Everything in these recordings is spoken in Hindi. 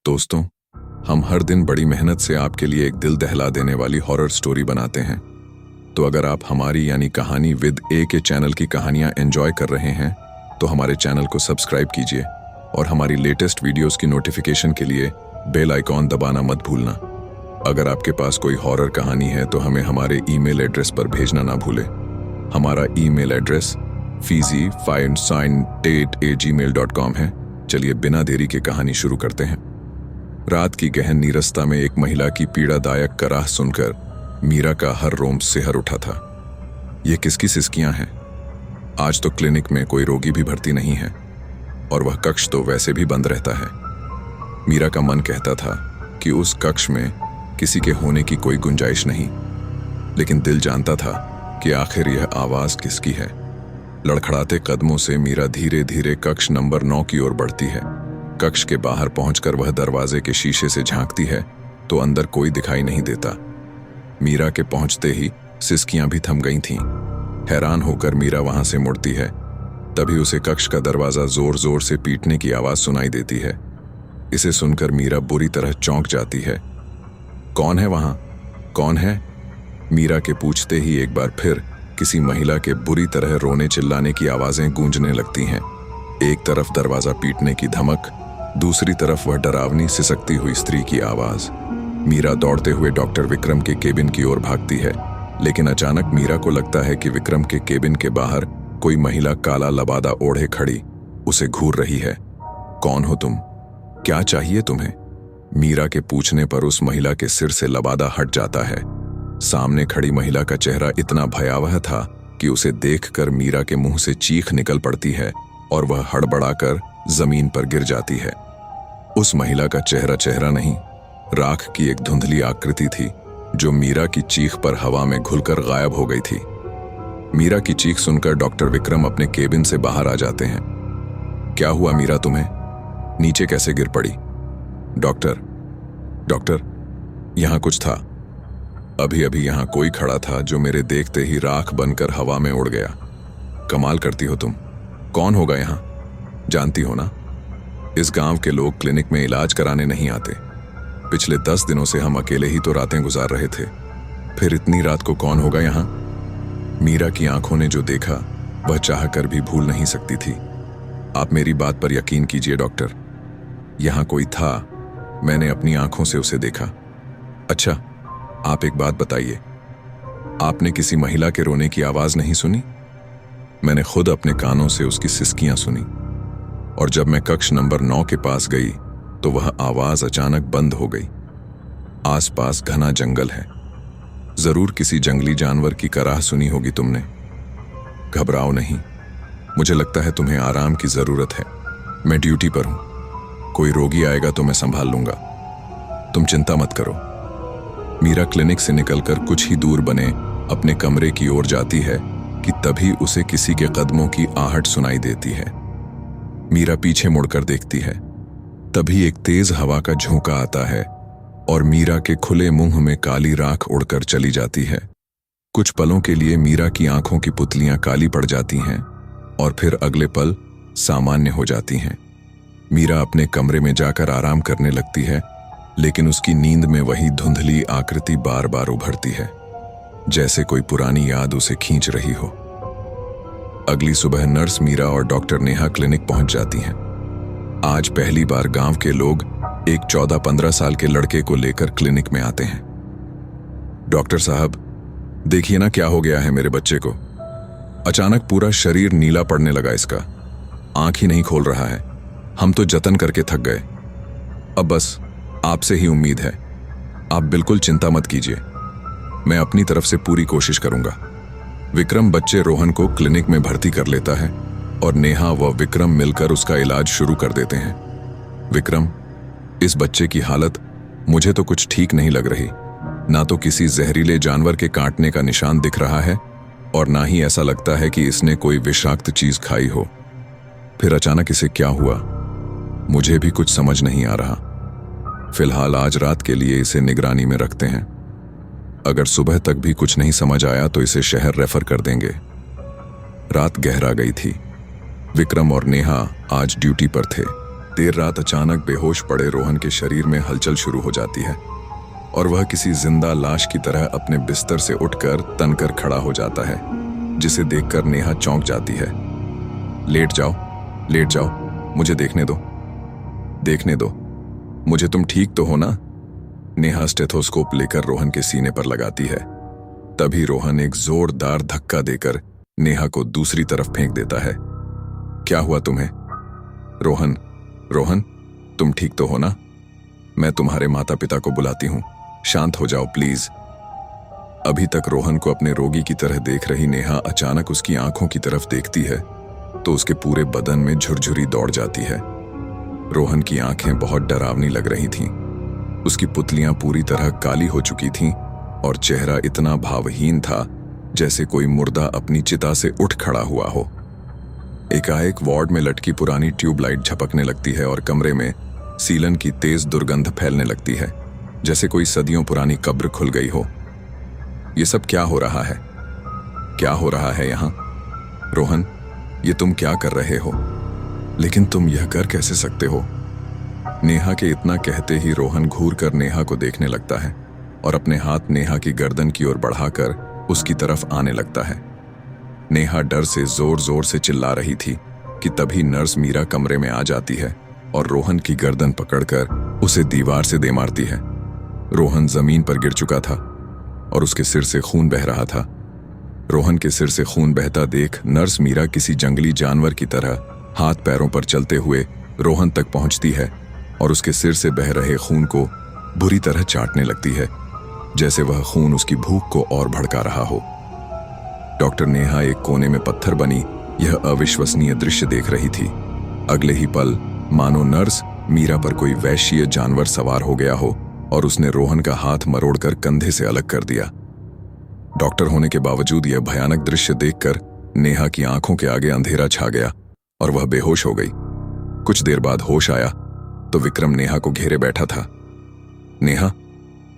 दोस्तों, हम हर दिन बड़ी मेहनत से आपके लिए एक दिल दहला देने वाली हॉरर स्टोरी बनाते हैं। तो अगर आप हमारी यानी कहानी विद ए के चैनल की कहानियां एंजॉय कर रहे हैं तो हमारे चैनल को सब्सक्राइब कीजिए और हमारी लेटेस्ट वीडियोस की नोटिफिकेशन के लिए बेल आइकॉन दबाना मत भूलना। अगर आपके पास कोई हॉरर कहानी है तो हमें हमारे ईमेल एड्रेस पर भेजना ना भूलें। हमारा ईमेल एड्रेस fizi5sign8@gmail.com है। चलिए बिना देरी के कहानी शुरू करते हैं। रात की गहन नीरसता में एक महिला की पीड़ादायक कराह सुनकर मीरा का हर रोम सिहर उठा था। ये किसकी सिसकियां हैं? आज तो क्लिनिक में कोई रोगी भी भर्ती नहीं है और वह कक्ष तो वैसे भी बंद रहता है। मीरा का मन कहता था कि उस कक्ष में किसी के होने की कोई गुंजाइश नहीं, लेकिन दिल जानता था कि आखिर यह आवाज किसकी है। लड़खड़ाते कदमों से मीरा धीरे धीरे कक्ष नंबर 9 की ओर बढ़ती है। कक्ष के बाहर पहुंचकर वह दरवाजे के शीशे से झांकती है तो अंदर कोई दिखाई नहीं देता। मीरा के पहुंचते ही सिसकियां भी थम गई थीं। हैरान होकर मीरा वहां से मुड़ती है, तभी उसे कक्ष का दरवाजा जोर जोर से पीटने की आवाज सुनाई देती है। इसे सुनकर मीरा बुरी तरह चौंक जाती है। कौन है वहां? कौन है? मीरा के पूछते ही एक बार फिर किसी महिला के बुरी तरह रोने चिल्लाने की आवाजें गूंजने लगती हैं। एक तरफ दरवाजा पीटने की धमक, दूसरी तरफ वह डरावनी सिसकती हुई स्त्री की आवाज। मीरा दौड़ते हुए डॉक्टर विक्रम के केबिन की ओर भागती है, लेकिन अचानक मीरा को लगता है कि विक्रम के केबिन के बाहर कोई महिला काला लबादा ओढ़े खड़ी उसे घूर रही है। कौन हो तुम? क्या चाहिए तुम्हें? मीरा के पूछने पर उस महिला के सिर से लबादा हट जाता है। सामने खड़ी महिला का चेहरा इतना भयावह था कि उसे देखकर मीरा के मुंह से चीख निकल पड़ती है और वह हड़बड़ाकर जमीन पर गिर जाती है। उस महिला का चेहरा नहीं, राख की एक धुंधली आकृति थी जो मीरा की चीख पर हवा में घुलकर गायब हो गई थी। मीरा की चीख सुनकर डॉक्टर विक्रम अपने केबिन से बाहर आ जाते हैं। क्या हुआ मीरा, तुम्हें? नीचे कैसे गिर पड़ी? डॉक्टर, यहां कुछ था। अभी अभी यहां कोई खड़ा था जो मेरे देखते ही राख बनकर हवा में उड़ गया। कमाल करती हो तुम। कौन होगा यहां? जानती हो ना, इस गांव के लोग क्लिनिक में इलाज कराने नहीं आते। पिछले 10 दिनों से हम अकेले ही तो रातें गुजार रहे थे। फिर इतनी रात को कौन होगा यहां? मीरा की आंखों ने जो देखा वह चाहकर भी भूल नहीं सकती थी। आप मेरी बात पर यकीन कीजिए डॉक्टर, यहां कोई था। मैंने अपनी आंखों से उसे देखा। अच्छा, आप एक बात बताइए, आपने किसी महिला के रोने की आवाज नहीं सुनी? मैंने खुद अपने कानों से उसकी सिसकियां सुनी, और जब मैं कक्ष नंबर 9 के पास गई तो वह आवाज अचानक बंद हो गई। आसपास घना जंगल है। जरूर किसी जंगली जानवर की कराह सुनी होगी तुमने। घबराओ नहीं, मुझे लगता है तुम्हें आराम की जरूरत है। मैं ड्यूटी पर हूं, कोई रोगी आएगा तो मैं संभाल लूंगा। तुम चिंता मत करो। मीरा क्लिनिक से निकलकर कुछ ही दूर बने अपने कमरे की ओर जाती है कि तभी उसे किसी के कदमों की आहट सुनाई देती है। मीरा पीछे मुड़कर देखती है, तभी एक तेज हवा का झोंका आता है और मीरा के खुले मुंह में काली राख उड़कर चली जाती है। कुछ पलों के लिए मीरा की आंखों की पुतलियां काली पड़ जाती हैं और फिर अगले पल सामान्य हो जाती हैं। मीरा अपने कमरे में जाकर आराम करने लगती है, लेकिन उसकी नींद में वही धुंधली आकृति बार बार उभरती है, जैसे कोई पुरानी याद उसे खींच रही हो। अगली सुबह नर्स मीरा और डॉक्टर नेहा क्लिनिक पहुंच जाती हैं। आज पहली बार गांव के लोग एक 14-15 साल के लड़के को लेकर क्लिनिक में आते हैं। डॉक्टर साहब, देखिए ना क्या हो गया है मेरे बच्चे को। अचानक पूरा शरीर नीला पड़ने लगा इसका, आंख ही नहीं खोल रहा है। हम तो जतन करके थक गए। अब बस आपसे ही उम्मीद है। आप बिल्कुल चिंता मत कीजिए, मैं अपनी तरफ से पूरी कोशिश करूंगा। विक्रम बच्चे रोहन को क्लिनिक में भर्ती कर लेता है और नेहा व विक्रम मिलकर उसका इलाज शुरू कर देते हैं। विक्रम, इस बच्चे की हालत मुझे तो कुछ ठीक नहीं लग रही। ना तो किसी जहरीले जानवर के काटने का निशान दिख रहा है और ना ही ऐसा लगता है कि इसने कोई विषाक्त चीज खाई हो। फिर अचानक इसे क्या हुआ, मुझे भी कुछ समझ नहीं आ रहा। फिलहाल आज रात के लिए इसे निगरानी में रखते हैं। अगर सुबह तक भी कुछ नहीं समझ आया तो इसे शहर रेफर कर देंगे। रात गहरा गई थी। विक्रम और नेहा आज ड्यूटी पर थे। देर रात अचानक बेहोश पड़े रोहन के शरीर में हलचल शुरू हो जाती है और वह किसी जिंदा लाश की तरह अपने बिस्तर से उठकर तनकर खड़ा हो जाता है, जिसे देखकर नेहा चौंक जाती है। लेट जाओ, मुझे देखने दो, मुझे तुम ठीक तो हो ना? नेहा स्टेथोस्कोप लेकर रोहन के सीने पर लगाती है। तभी रोहन एक जोरदार धक्का देकर नेहा को दूसरी तरफ फेंक देता है। क्या हुआ तुम्हें? रोहन, तुम ठीक तो हो ना? मैं तुम्हारे माता पिता को बुलाती हूं, शांत हो जाओ प्लीज। अभी तक रोहन को अपने रोगी की तरह देख रही नेहा अचानक उसकी आंखों की तरफ देखती है तो उसके पूरे बदन में झुरझुरी दौड़ जाती है। रोहन की आंखें बहुत डरावनी लग रही थीं। उसकी पुतलियां पूरी तरह काली हो चुकी थीं और चेहरा इतना भावहीन था जैसे कोई मुर्दा अपनी चिता से उठ खड़ा हुआ हो। एकाएक वार्ड में लटकी पुरानी ट्यूबलाइट झपकने लगती है और कमरे में सीलन की तेज दुर्गंध फैलने लगती है, जैसे कोई सदियों पुरानी कब्र खुल गई हो। ये सब क्या हो रहा है? क्या हो रहा है यहाँ? रोहन, ये तुम क्या कर रहे हो? लेकिन तुम यह कर कैसे सकते हो? नेहा के इतना कहते ही रोहन घूर कर नेहा को देखने लगता है और अपने हाथ नेहा की गर्दन की ओर बढ़ाकर उसकी तरफ आने लगता है। नेहा डर से जोर जोर से चिल्ला रही थी कि तभी नर्स मीरा कमरे में आ जाती है और रोहन की गर्दन पकड़कर उसे दीवार से दे मारती है। रोहन जमीन पर गिर चुका था और उसके सिर से खून बह रहा था। रोहन के सिर से खून बहता देख नर्स मीरा किसी जंगली जानवर की तरह हाथ पैरों पर चलते हुए रोहन तक पहुंचती है और उसके सिर से बह रहे खून को बुरी तरह चाटने लगती है, जैसे वह खून उसकी भूख को और भड़का रहा हो। डॉक्टर नेहा एक कोने में पत्थर बनी यह अविश्वसनीय दृश्य देख रही थी। अगले ही पल मानो नर्स मीरा पर कोई वैश्य जानवर सवार हो गया हो और उसने रोहन का हाथ मरोड़कर कंधे से अलग कर दिया। डॉक्टर होने के बावजूद यह भयानक दृश्य देखकर नेहा की आंखों के आगे अंधेरा छा गया और वह बेहोश हो गई। कुछ देर बाद होश आया तो विक्रम नेहा को घेरे बैठा था। नेहा,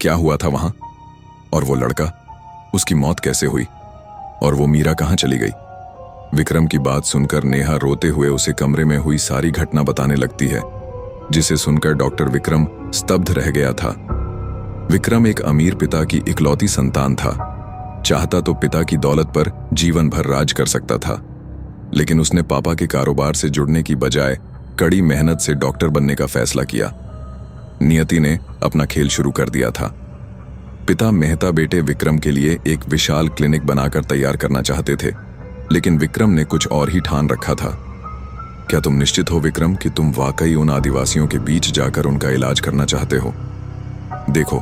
क्या हुआ था वहां? और वो लड़का, उसकी मौत कैसे हुई? और वो मीरा कहां चली गई? विक्रम की बात सुनकर नेहा रोते हुए उसे कमरे में हुई सारी घटना बताने लगती है, जिसे सुनकर डॉक्टर विक्रम स्तब्ध रह गया था। विक्रम एक अमीर पिता की इकलौती संतान था। चाहता तो पिता की दौलत पर जीवन भर राज कर सकता था, लेकिन उसने पापा के कारोबार से जुड़ने की बजाय कड़ी मेहनत से डॉक्टर बनने का फैसला किया। नियति ने अपना खेल शुरू कर दिया था। पिता मेहता बेटे विक्रम के लिए एक विशाल क्लिनिक बनाकर तैयार करना चाहते थे, लेकिन विक्रम ने कुछ और ही ठान रखा था। क्या तुम निश्चित हो विक्रम कि तुम वाकई उन आदिवासियों के बीच जाकर उनका इलाज करना चाहते हो? देखो,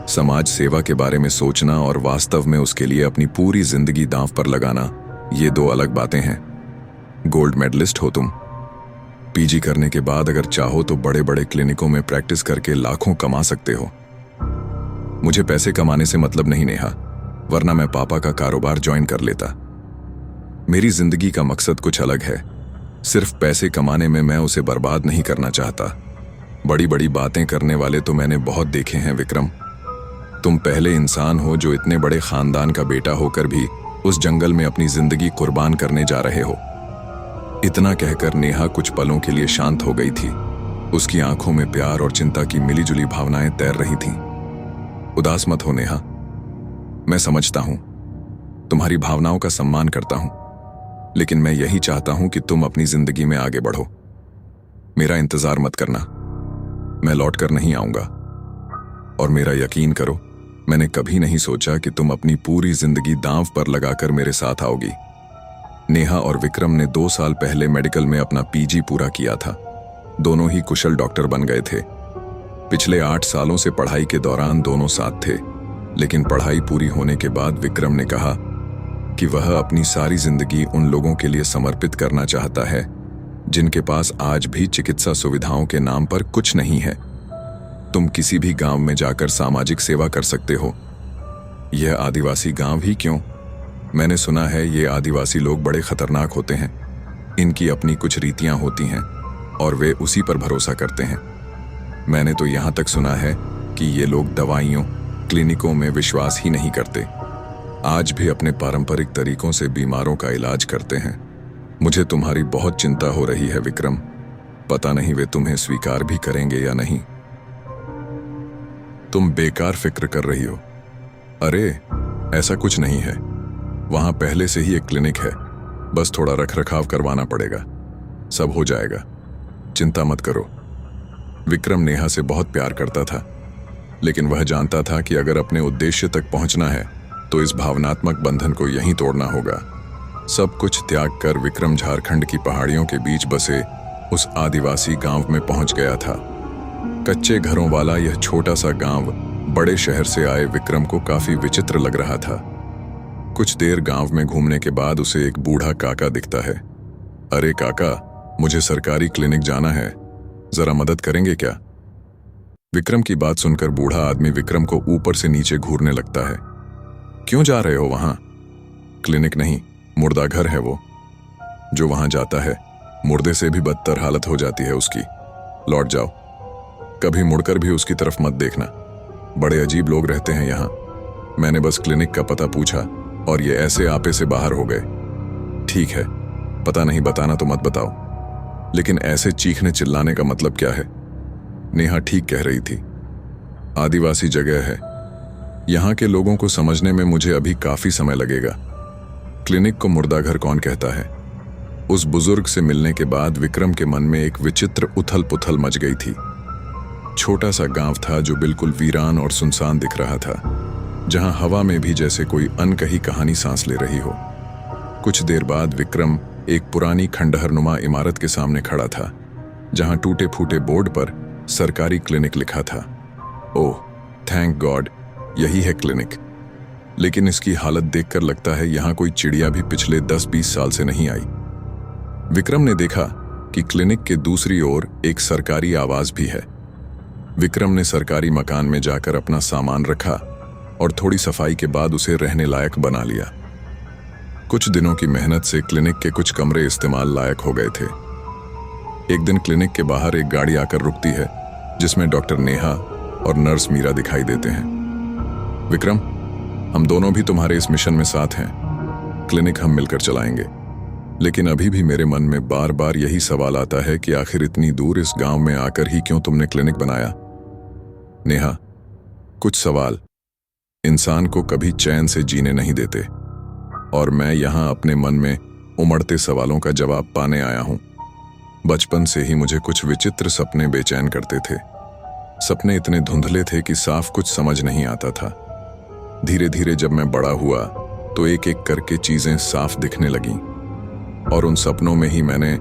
समाज सेवा के बारे में सोचना और वास्तव में उसके लिए अपनी पूरी जिंदगी दांव पर लगाना, ये दो अलग बातें हैं। गोल्ड मेडलिस्ट हो तुम। पीजी करने के बाद अगर चाहो तो बड़े बड़े क्लिनिकों में प्रैक्टिस करके लाखों कमा सकते हो। मुझे पैसे कमाने से मतलब नहीं नेहा, वरना मैं पापा का कारोबार ज्वाइन कर लेता। मेरी जिंदगी का मकसद कुछ अलग है। सिर्फ पैसे कमाने में मैं उसे बर्बाद नहीं करना चाहता। बड़ी बड़ी बातें करने वाले तो मैंने बहुत देखे हैं विक्रम। तुम पहले इंसान हो जो इतने बड़े खानदान का बेटा होकर भी उस जंगल में अपनी जिंदगी कुर्बान करने जा रहे हो। इतना कहकर नेहा कुछ पलों के लिए शांत हो गई थी। उसकी आंखों में प्यार और चिंता की मिलीजुली भावनाएं तैर रही थीं। उदास मत हो नेहा, मैं समझता हूं, तुम्हारी भावनाओं का सम्मान करता हूं, लेकिन मैं यही चाहता हूं कि तुम अपनी जिंदगी में आगे बढ़ो। मेरा इंतजार मत करना, मैं लौट कर नहीं आऊंगा। और मेरा यकीन करो, मैंने कभी नहीं सोचा कि तुम अपनी पूरी जिंदगी दांव पर लगाकर मेरे साथ आओगी। नेहा और विक्रम ने 2 साल पहले मेडिकल में अपना पीजी पूरा किया था। दोनों ही कुशल डॉक्टर बन गए थे। पिछले 8 सालों से पढ़ाई के दौरान दोनों साथ थे, लेकिन पढ़ाई पूरी होने के बाद विक्रम ने कहा कि वह अपनी सारी जिंदगी उन लोगों के लिए समर्पित करना चाहता है जिनके पास आज भी चिकित्सा सुविधाओं के नाम पर कुछ नहीं है। तुम किसी भी गांव में जाकर सामाजिक सेवा कर सकते हो। यह आदिवासी गांव ही क्यों, मैंने सुना है ये आदिवासी लोग बड़े खतरनाक होते हैं। इनकी अपनी कुछ रीतियां होती हैं और वे उसी पर भरोसा करते हैं। मैंने तो यहाँ तक सुना है कि ये लोग दवाइयों, क्लिनिकों में विश्वास ही नहीं करते। आज भी अपने पारंपरिक तरीकों से बीमारों का इलाज करते हैं। मुझे तुम्हारी बहुत चिंता हो रही है विक्रम। पता नहीं वे तुम्हें स्वीकार भी करेंगे या नहीं। तुम बेकार फिक्र कर रही हो। अरे ऐसा कुछ नहीं है, वहां पहले से ही एक क्लिनिक है, बस थोड़ा रखरखाव करवाना पड़ेगा, सब हो जाएगा, चिंता मत करो। विक्रम नेहा से बहुत प्यार करता था, लेकिन वह जानता था कि अगर अपने उद्देश्य तक पहुंचना है तो इस भावनात्मक बंधन को यहीं तोड़ना होगा। सब कुछ त्याग कर विक्रम झारखंड की पहाड़ियों के बीच बसे उस आदिवासी गांव में पहुंच गया था। कच्चे घरों वाला यह छोटा सा गांव बड़े शहर से आए विक्रम को काफी विचित्र लग रहा था। कुछ देर गांव में घूमने के बाद उसे एक बूढ़ा काका दिखता है। अरे काका, मुझे सरकारी क्लिनिक जाना है, जरा मदद करेंगे क्या? विक्रम की बात सुनकर बूढ़ा आदमी विक्रम को ऊपर से नीचे घूरने लगता है। क्यों जा रहे हो वहां? क्लिनिक नहीं, मुर्दा घर है वो। जो वहां जाता है मुर्दे से भी बदतर हालत हो जाती है उसकी। लौट जाओ, कभी मुड़कर भी उसकी तरफ मत देखना। बड़े अजीब लोग रहते हैं यहाँ। मैंने बस क्लिनिक का पता पूछा और ये ऐसे आपे से बाहर हो गए। ठीक है, पता नहीं बताना तो मत बताओ, लेकिन ऐसे चीखने चिल्लाने का मतलब क्या है? नेहा ठीक कह रही थी, आदिवासी जगह है, यहाँ के लोगों को समझने में मुझे अभी काफी समय लगेगा। क्लिनिक को मुर्दा घर कौन कहता है? उस बुजुर्ग से मिलने के बाद विक्रम के मन में एक विचित्र उथल पुथल मच गई थी। छोटा सा गांव था जो बिल्कुल वीरान और सुनसान दिख रहा था, जहां हवा में भी जैसे कोई अनकही कहानी सांस ले रही हो। कुछ देर बाद विक्रम एक पुरानी खंडहरनुमा इमारत के सामने खड़ा था, जहां टूटे फूटे बोर्ड पर सरकारी क्लिनिक लिखा था। ओह थैंक गॉड, यही है क्लिनिक। लेकिन इसकी हालत देखकर लगता है यहां कोई चिड़िया भी पिछले 10-20 साल से नहीं आई। विक्रम ने देखा कि क्लिनिक के दूसरी ओर एक सरकारी आवास भी है। विक्रम ने सरकारी मकान में जाकर अपना सामान रखा और थोड़ी सफाई के बाद उसे रहने लायक बना लिया। कुछ दिनों की मेहनत से क्लिनिक के कुछ कमरे इस्तेमाल लायक हो गए थे। एक दिन क्लिनिक के बाहर एक गाड़ी आकर रुकती है, जिसमें डॉक्टर नेहा और नर्स मीरा दिखाई देते हैं। विक्रम, हम दोनों भी तुम्हारे इस मिशन में साथ हैं। क्लिनिक हम मिलकर चलाएंगे। लेकिन अभी भी मेरे मन में बार बार यही सवाल आता है कि आखिर इतनी दूर इस गांव में आकर ही क्यों तुमने क्लिनिक बनाया? नेहा, कुछ सवाल इंसान को कभी चैन से जीने नहीं देते, और मैं यहां अपने मन में उमड़ते सवालों का जवाब पाने आया हूं। बचपन से ही मुझे कुछ विचित्र सपने बेचैन करते थे। सपने इतने धुंधले थे कि साफ कुछ समझ नहीं आता था। धीरे धीरे जब मैं बड़ा हुआ तो एक एक करके चीजें साफ दिखने लगीं, और उन सपनों में ही मैंने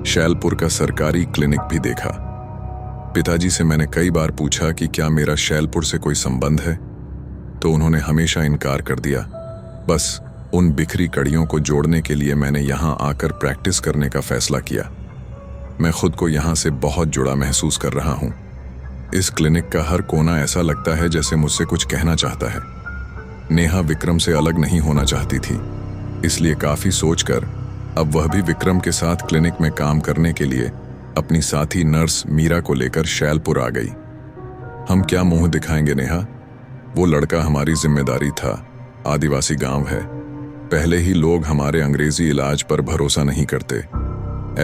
शैलपुर का सरकारी क्लिनिक भी देखा। पिताजी से मैंने कई बार पूछा कि क्या मेरा शैलपुर से कोई संबंध है, तो उन्होंने हमेशा इनकार कर दिया। बस उन बिखरी कड़ियों को जोड़ने के लिए मैंने यहाँ आकर प्रैक्टिस करने का फैसला किया। मैं खुद को यहाँ से बहुत जुड़ा महसूस कर रहा हूँ। इस क्लिनिक का हर कोना ऐसा लगता है जैसे मुझसे कुछ कहना चाहता है। नेहा विक्रम से अलग नहीं होना चाहती थी, इसलिए काफी सोचकर अब वह भी विक्रम के साथ क्लिनिक में काम करने के लिए अपनी साथी नर्स मीरा को लेकर शैलपुर आ गई। हम क्या मुंह दिखाएंगे नेहा, वो लड़का हमारी जिम्मेदारी था। आदिवासी गांव है, पहले ही लोग हमारे अंग्रेजी इलाज पर भरोसा नहीं करते।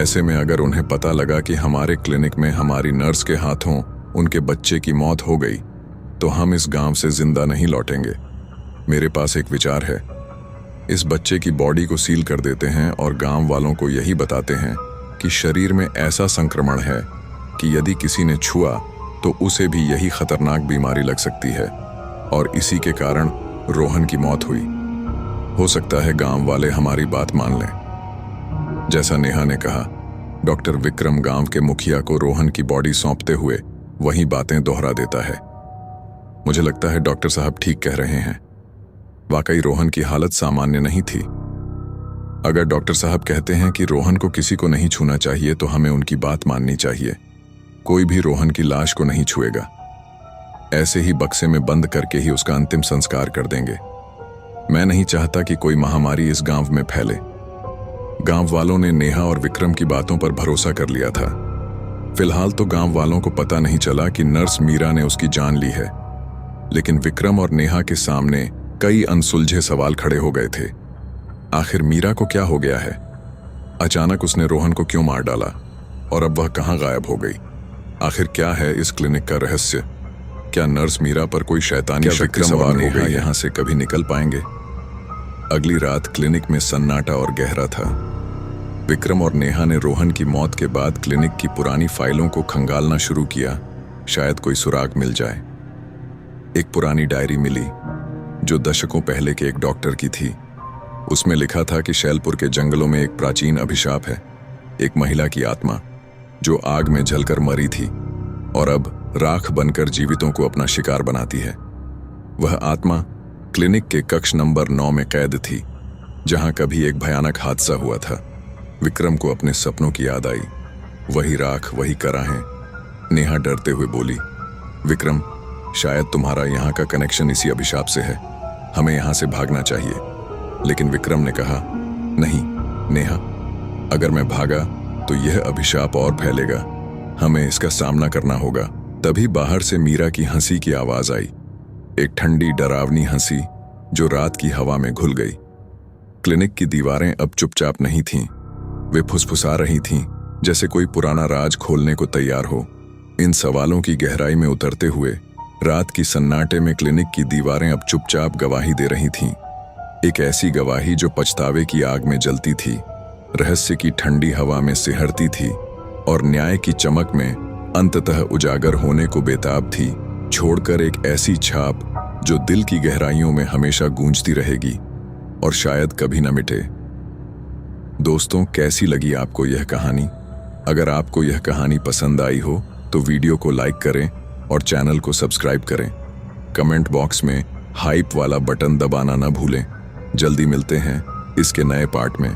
ऐसे में अगर उन्हें पता लगा कि हमारे क्लिनिक में हमारी नर्स के हाथों उनके बच्चे की मौत हो गई, तो हम इस गांव से जिंदा नहीं लौटेंगे। मेरे पास एक विचार है, इस बच्चे की बॉडी को सील कर देते हैं और गांव वालों को यही बताते हैं कि शरीर में ऐसा संक्रमण है कि यदि किसी ने छुआ तो उसे भी यही खतरनाक बीमारी लग सकती है, और इसी के कारण रोहन की मौत हुई। हो सकता है गांव वाले हमारी बात मान लें। जैसा नेहा ने कहा, डॉक्टर विक्रम गांव के मुखिया को रोहन की बॉडी सौंपते हुए वही बातें दोहरा देता है। मुझे लगता है डॉक्टर साहब ठीक कह रहे हैं। वाकई रोहन की हालत सामान्य नहीं थी। अगर डॉक्टर साहब कहते हैं कि रोहन को किसी को नहीं छूना चाहिए, तो हमें उनकी बात माननी चाहिए। कोई भी रोहन की लाश को नहीं छुएगा। ऐसे ही बक्से में बंद करके ही उसका अंतिम संस्कार कर देंगे। मैं नहीं चाहता कि कोई महामारी इस गांव में फैले। गांव वालों ने नेहा और विक्रम की बातों पर भरोसा कर लिया था। फिलहाल तो गांव वालों को पता नहीं चला कि नर्स मीरा ने उसकी जान ली है, लेकिन विक्रम और नेहा के सामने कई अनसुलझे सवाल खड़े हो गए थे। आखिर मीरा को क्या हो गया है? अचानक उसने रोहन को क्यों मार डाला? और अब वह कहाँ गायब हो गई? आखिर क्या है इस क्लिनिक का रहस्य? क्या नर्स मीरा पर कोई शैतानी शक्ति सवार हो गई? यहाँ से कभी निकल पाएंगे? अगली रात क्लिनिक में सन्नाटा और गहरा था। विक्रम और नेहा ने रोहन की मौत के बाद क्लिनिक की पुरानी फाइलों को खंगालना शुरू किया, शायद कोई सुराग मिल जाए। एक पुरानी डायरी मिली जो दशकों पहले के एक डॉक्टर की थी। उसमें लिखा था कि शैलपुर के जंगलों में एक प्राचीन अभिशाप है, एक महिला की आत्मा जो आग में जलकर मरी थी और अब राख बनकर जीवितों को अपना शिकार बनाती है। वह आत्मा क्लिनिक के कक्ष नंबर 9 में कैद थी, जहां कभी एक भयानक हादसा हुआ था। विक्रम को अपने सपनों की याद आई। वही राख, वही कराहें। नेहा डरते हुए बोली, विक्रम, शायद तुम्हारा यहाँ का कनेक्शन इसी अभिशाप से है। हमें यहाँ से भागना चाहिए। लेकिन विक्रम ने कहा, नहीं नेहा, अगर मैं भागा तो यह अभिशाप और फैलेगा। हमें इसका सामना करना होगा। तभी बाहर से मीरा की हंसी की आवाज आई, एक ठंडी डरावनी हंसी जो रात की हवा में घुल गई। क्लिनिक की दीवारें अब चुपचाप नहीं थीं, वे फुसफुसा रही थीं, जैसे कोई पुराना राज खोलने को तैयार हो। इन सवालों की गहराई में उतरते हुए रात की सन्नाटे में क्लिनिक की दीवारें अब चुपचाप गवाही दे रही थीं, एक ऐसी गवाही जो पछतावे की आग में जलती थी, रहस्य की ठंडी हवा में सिहरती थी और न्याय की चमक में अंततः उजागर होने को बेताब थी, छोड़कर एक ऐसी छाप जो दिल की गहराइयों में हमेशा गूंजती रहेगी और शायद कभी न मिटे। दोस्तों, कैसी लगी आपको यह कहानी? अगर आपको यह कहानी पसंद आई हो तो वीडियो को लाइक करें और चैनल को सब्सक्राइब करें। कमेंट बॉक्स में हाइप वाला बटन दबाना न भूलें। जल्दी मिलते हैं इसके नए पार्ट में।